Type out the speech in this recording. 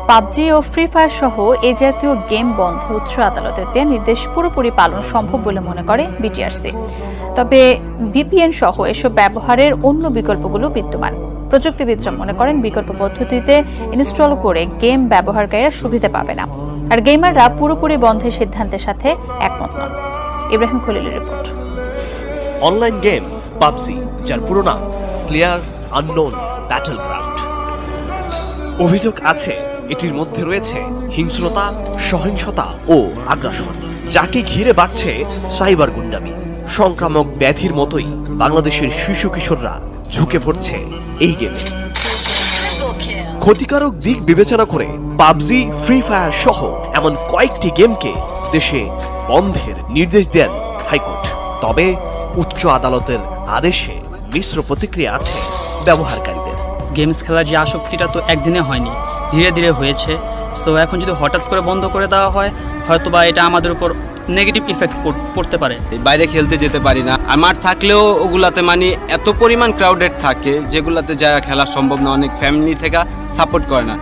PUBG ও free fire সহ এ জাতীয় game বন্ধে উচ্চ আদালতের দেয়া নির্দেশ পুরোপুরি পালন সম্ভব বলে মনে করে বিটিআরসি। তবে ভিপিএন সহ এসব ব্যবহারের অন্য বিকল্পগুলো বিদ্যমান। প্রযুক্তিবিদরা মনে করেন বিকল্প পদ্ধতিতে ইনস্টল করে গেম ব্যবহারকারীরা সুবিধা পাবে না, আর গেমাররা পুরোপুরি বন্ধের সিদ্ধান্তের সাথে একমত নন। ইব্রাহিম খলিলের রিপোর্ট। অনলাইন গেম পাবজি, যার পুরো নাম প্লেয়ার আননোন ব্যাটল গ্রাউন্ড। অভিযোগ আছে এটির মধ্যে রয়েছে হিংস্রতা, সহিংসতা ও আগ্রাসন, যাকে ঘিরে বাড়ছে সাইবার গুন্ডামি। সংক্রামক ব্যাধির মতোই বাংলাদেশের শিশু কিশোররা ঝুঁকে পড়ছে এই গেমে। ক্ষতিকারক দিক বিবেচনা করে পাবজি, ফ্রি ফায়ার সহ এমন কয়েকটি গেমকে দেশে বন্ধের নির্দেশ দেন হাইকোর্ট। তবে উচ্চ আদালতের আদেশে মিশ্র প্রতিক্রিয়া আছে ব্যবহারকারীদের। গেমস খেলার যে আসক্তিটা তো একদিনে হয়নি, ধীরে ধীরে হয়েছে। সো এখন যদি হঠাৎ করে বন্ধ করে দেওয়া হয়, হয়তো বা এটা আমাদের উপর নেগেটিভ ইফেক্ট পড়তে পারে। বাইরে খেলতে যেতে পারি না, আমার থাকলেও ওগুলাতে মানে এত পরিমাণ ক্রাউডেড থাকে যেগুলাতে যা খেলা সম্ভব না, অনেক ফ্যামিলি থেকে সাপোর্ট করে না।